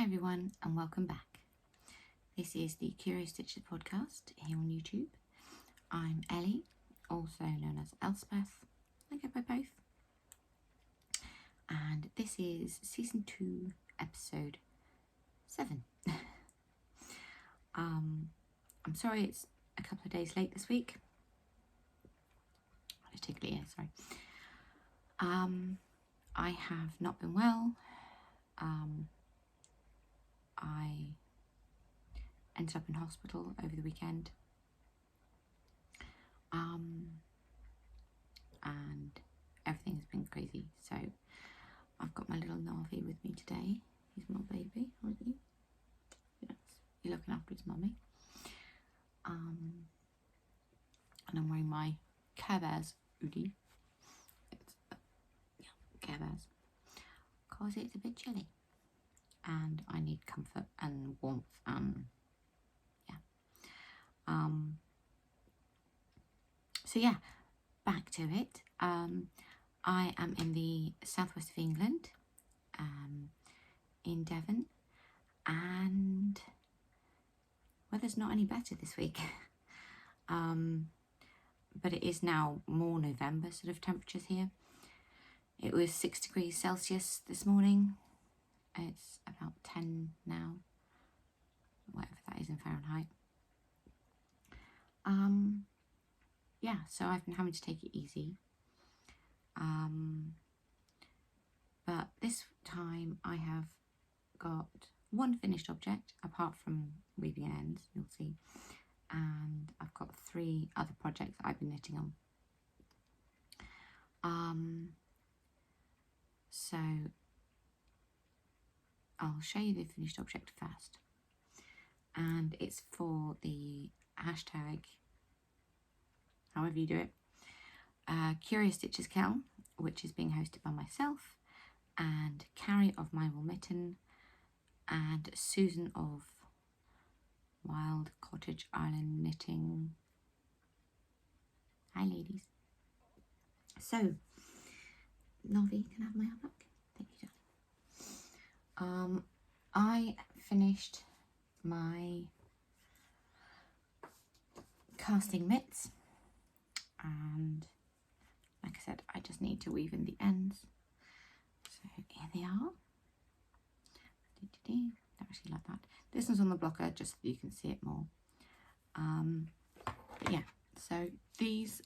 everyone and welcome back. This is the Curio Stitches podcast here on YouTube. I'm Elly, also known as Elspeth. I go by both. And this is season 2, episode 7. I'm sorry it's a couple of days late this week. Particularly, sorry. I have not been well. I ended up in hospital over the weekend, and everything has been crazy. So I've got my little Navi with me today. He's my baby, aren't you? Yes, you're looking after his mummy. And I'm wearing my Care Bears hoodie. It's Care Bears, because it's a bit chilly. And I need comfort and warmth and so yeah, back to it. I am in the southwest of England, in Devon, and weather's not any better this week. But it is now more November sort of temperatures here. It was 6 degrees Celsius this morning. It's about 10 now, whatever that is in Fahrenheit. Yeah, so I've been having to take it easy. But this time I have got one finished object, apart from weaving ends, you'll see. And I've got 3 other projects I've been knitting on. So I'll show you the finished object first, and it's for the hashtag, however you do it, CurioStitchesKal, which is being hosted by myself and Carrie of My Wool Mitten and Susan of Wild Cottage Island Knitting. Hi ladies. So Navi, can I have my hand back? Thank you, darling. I finished my casting mitts, and like I said, I just need to weave in the ends. So here they are. They're actually like that. This one's on the blocker just so you can see it more. But yeah, so these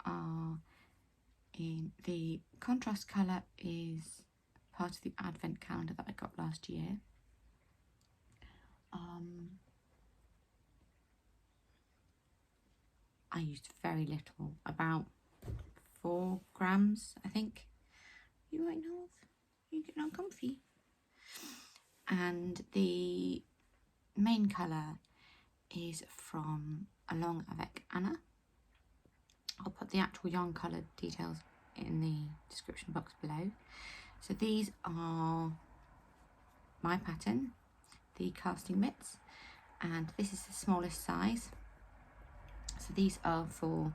are in the contrast colour is part of the advent calendar that I got last year. I used very little, about 4 grams, I think. You right, North? You getting uncomfy? And the main colour is from Along Avec Anna. I'll put the actual yarn colour details in the description box below. So these are my pattern, the casting mitts, and this is the smallest size. So these are for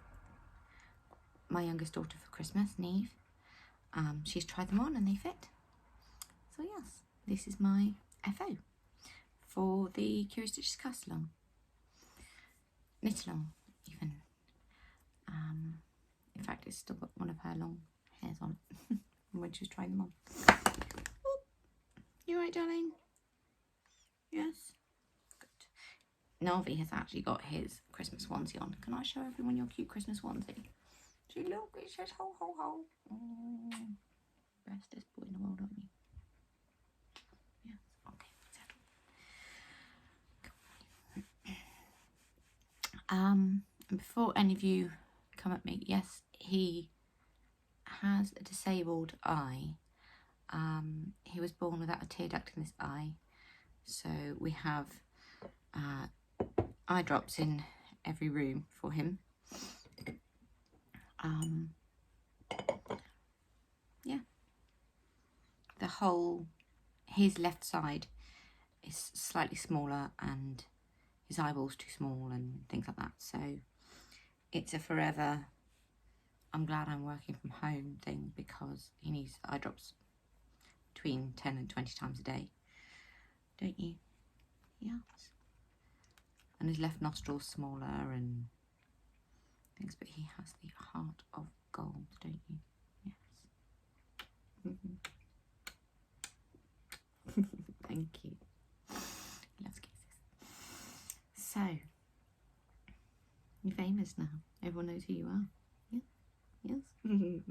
my youngest daughter for Christmas, Neve. She's tried them on and they fit. So yes, this is my FO for the CurioStitchesKal along. Knit along, even. In fact, it's still got one of her long hairs on it when she was trying them on. Oop. You right, darling? Yes? Good. Navi has actually got his Christmas onesie on. Can I show everyone your cute Christmas onesie? See, look, it says ho, ho, ho. Bestest boy in the world, aren't you? Yes, okay, and before any of you come at me, yes, he has a disabled eye. He was born without a tear duct in this eye, so we have eye drops in every room for him. Yeah, his left side is slightly smaller and his eyeball's too small and things like that, so it's a forever I'm glad I'm working from home thing, because he needs eye drops between 10 and 20 times a day. don't you? Yes. And his left nostril's smaller and things, but he has the heart of gold, don't you? Yes. Thank you. He loves kisses. So, you're famous now. Everyone knows who you are. Yeah. Yes.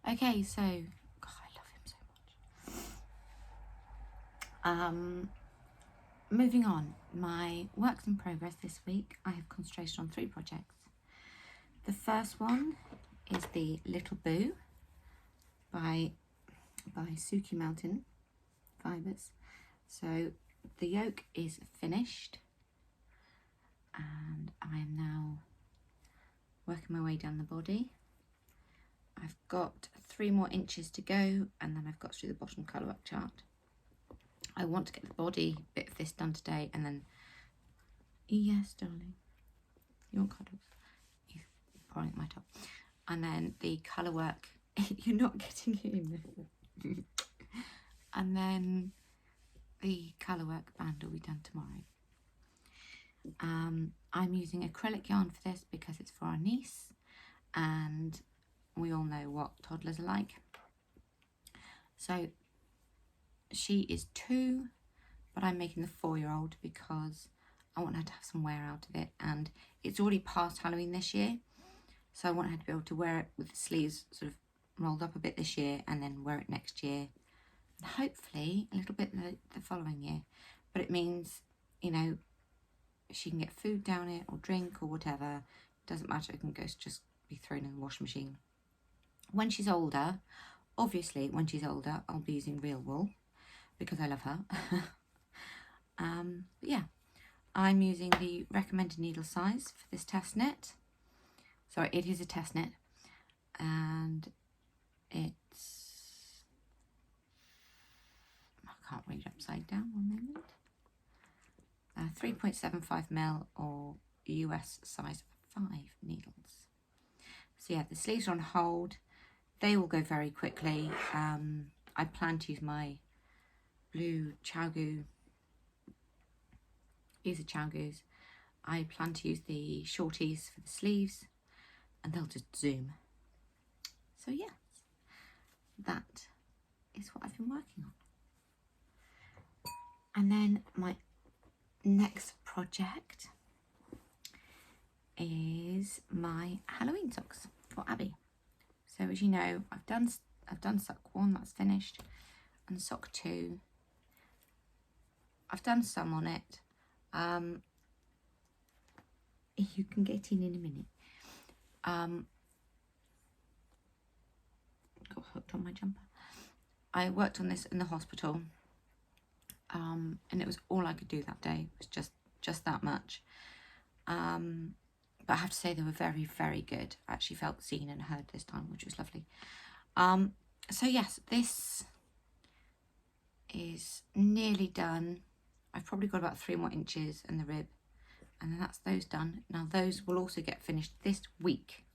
Okay, so God, I love him so much. Moving on, my works in progress this week, I have concentrated on 3 projects. The first one is the Little Boo by Suki Mountain Fibres. So the yoke is finished and I am now working my way down the body. I've got 3 more inches to go and then I've got to do the bottom colour work chart. I want to get the body bit of this done today and then, yes darling, you want cuddles? He's pouring at my top. And then the colour work, you're not getting him. And then the colour work band will be done tomorrow. I'm using acrylic yarn for this because it's for our niece and we all know what toddlers are like. So she is 2, but I'm making the 4-year-old because I want her to have some wear out of it, and it's already past Halloween this year, so I want her to be able to wear it with the sleeves sort of rolled up a bit this year and then wear it next year and hopefully a little bit the following year. But it means, you know, she can get food down it or drink or whatever, doesn't matter, it can just be thrown in the washing machine. When she's older, obviously when she's older I'll be using real wool because I love her. But yeah, I'm using the recommended needle size for this test knit. Sorry, it is a test knit and it's, I can't read it upside down, 1 moment. 3.75mm or US size 5 needles. So yeah, the sleeves are on hold. They will go very quickly. I plan to use my blue Chowgoo. These are Chowgoos. I plan to use the shorties for the sleeves and they'll just zoom. So yes, that is what I've been working on. And then my next project is my Halloween socks for Abby. So as you know, I've done sock 1, that's finished, and sock 2. I've done some on it. You can get in a minute. Got hooked on my jumper. I worked on this in the hospital, and it was all I could do that day. It was just that much. But I have to say they were very, very good. I actually felt seen and heard this time, which was lovely. So yes, this is nearly done. I've probably got about 3 more inches in the rib, and then that's those done. Now those will also get finished this week.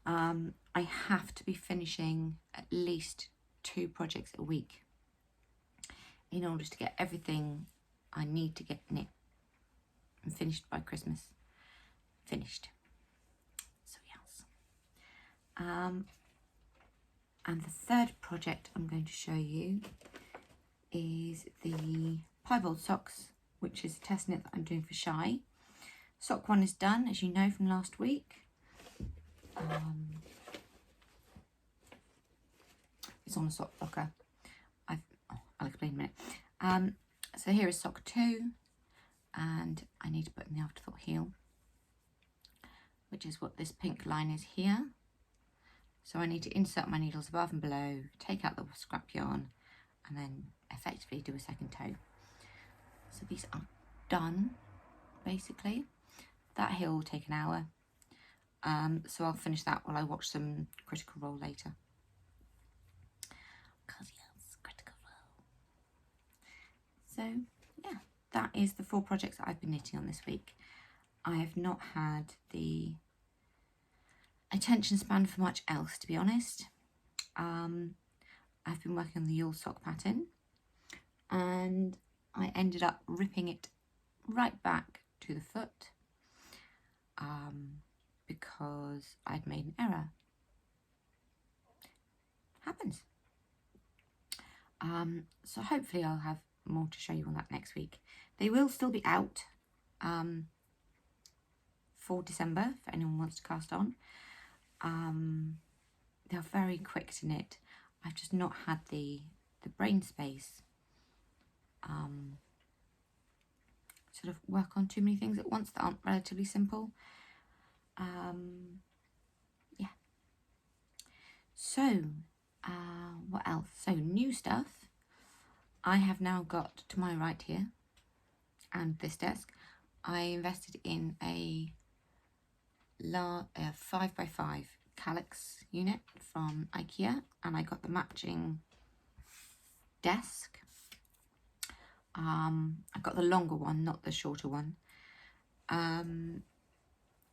I have to be finishing at least 2 projects a week in order to get everything I need to get knit and finished by Christmas. Finished. So yes. And the third project I'm going to show you is the Piebald Socks, which is a test knit that I'm doing for Shy. Sock 1 is done, as you know from last week. It's on a sock blocker. I'll explain in a minute. So here is sock 2, and I need to put in the afterthought heel, which is what this pink line is here. So I need to insert my needles above and below, take out the scrap yarn, and then effectively do a second toe. So these are done, basically. That heel will take an hour. So I'll finish that while I watch some Critical Role later. Because yes, Critical Role. So yeah, that is the 4 projects that I've been knitting on this week. I have not had the attention span for much else, to be honest. I've been working on the Yule sock pattern, and I ended up ripping it right back to the foot because I'd made an error. Happens. So hopefully I'll have more to show you on that next week. They will still be out for December for anyone who wants to cast on. They're very quick to knit. I've just not had the brain space sort of work on too many things at once that aren't relatively simple. Yeah. So what else? So new stuff. I have now got to my right here and this desk. I invested in a 5x5 Kallax unit from IKEA, and I got the matching desk. I got the longer one, not the shorter one. And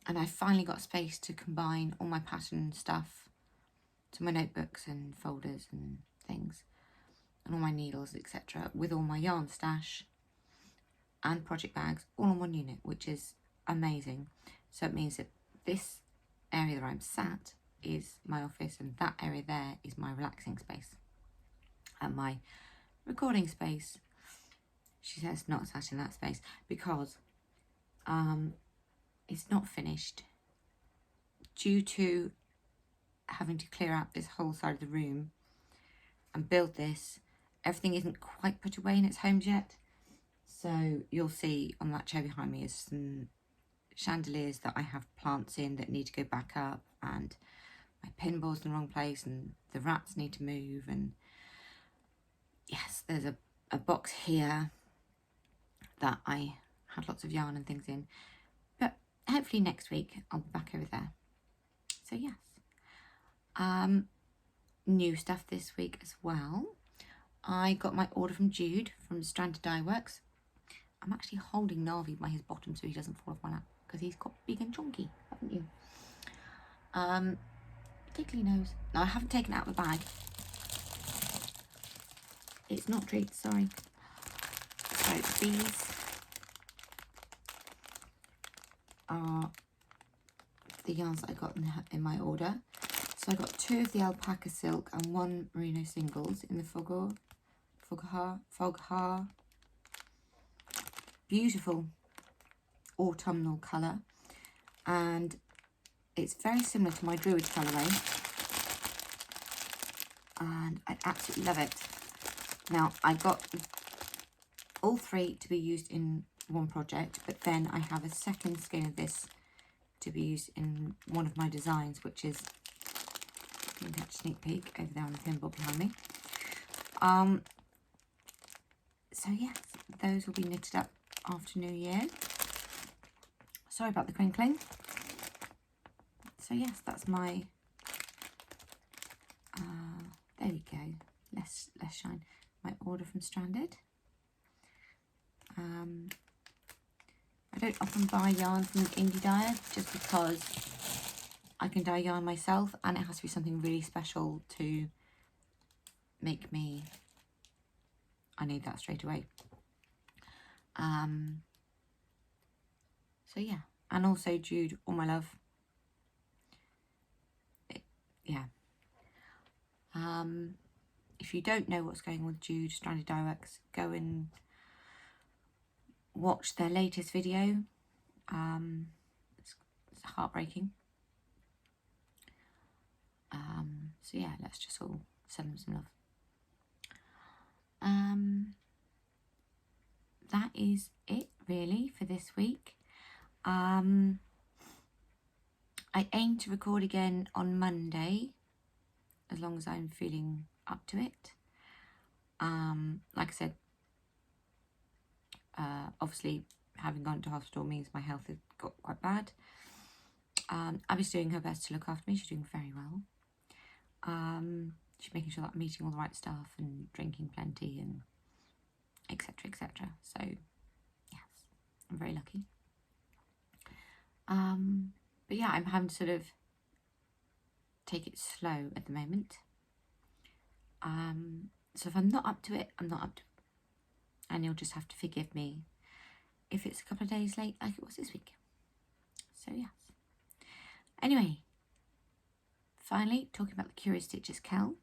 I finally got space to combine all my pattern stuff to my notebooks and folders and things, and all my needles, etc., with all my yarn stash and project bags all in one unit, which is amazing. So it means that this area that I'm sat is my office, and that area there is my relaxing space. And my recording space, she says, not sat in that space because it's not finished due to having to clear out this whole side of the room and build this. Everything isn't quite put away in its homes yet. So you'll see on that chair behind me is some chandeliers that I have plants in that need to go back up, and my pinball's in the wrong place, and the rats need to move, and yes, there's a box here that I had lots of yarn and things in, but hopefully next week I'll be back over there. So yes, new stuff this week as well. I got my order from Jude from Stranded Dyeworks. I'm actually holding Navi by his bottom so he doesn't fall off my lap, because he's got big and chunky, haven't you? Tickly nose. No, I haven't taken it out of the bag. It's not treats, sorry. So these are the yarns that I got in my order. So I got 2 of the alpaca silk and 1 merino singles in the Foghar. Beautiful autumnal colour, and it's very similar to my Druid colourway, and I absolutely love it. Now I got all 3 to be used in one project, but then I have a second skein of this to be used in one of my designs, which is, you can catch a sneak peek over there on the thimble behind me. So yes, those will be knitted up after New Year. Sorry about the crinkling. So yes, that's my, there we go, less shine, my order from Stranded. I don't often buy yarn from an indie dyer just because I can dye yarn myself, and it has to be something really special to make me, I need that straight away. So yeah, and also Jude, all my love. If you don't know what's going on with Jude, Stranded Dyeworks, go and watch their latest video. It's heartbreaking. So yeah, let's just all send them some love. That is it really for this week. I aim to record again on Monday, as long as I'm feeling up to it. Like I said, obviously having gone to hospital means my health has got quite bad. Abby's doing her best to look after me. She's doing very well. She's making sure that I'm eating all the right stuff and drinking plenty and etc, etc. So yes, I'm very lucky. But yeah, I'm having to sort of take it slow at the moment. So if I'm not up to it, I'm not up to it. and you'll just have to forgive me if it's a couple of days late like it was this week. So yes. Anyway, finally, talking about the CurioStitchesKal.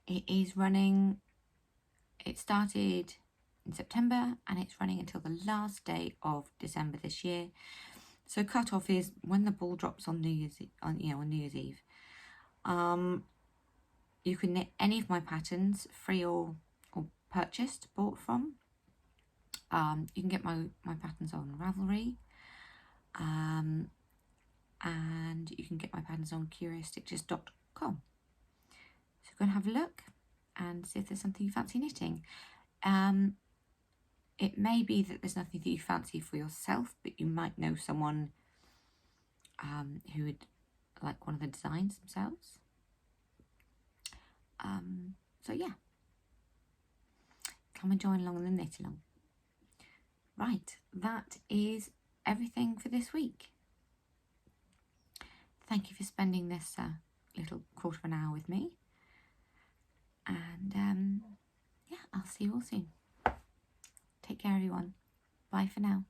It is running, it started in September and it's running until the last day of December this year. So cut off is when the ball drops on New Year's Eve. You can knit any of my patterns, free or purchased, bought from. You can get my patterns on Ravelry. And you can get my patterns on CurioStitches.com. So go and have a look and see if there's something you fancy knitting. It may be that there's nothing that you fancy for yourself, but you might know someone who would like one of the designs themselves. So yeah, come and join along on the knit along. Right, that is everything for this week. Thank you for spending this little quarter of an hour with me. And yeah, I'll see you all soon. Take care, everyone. Bye for now.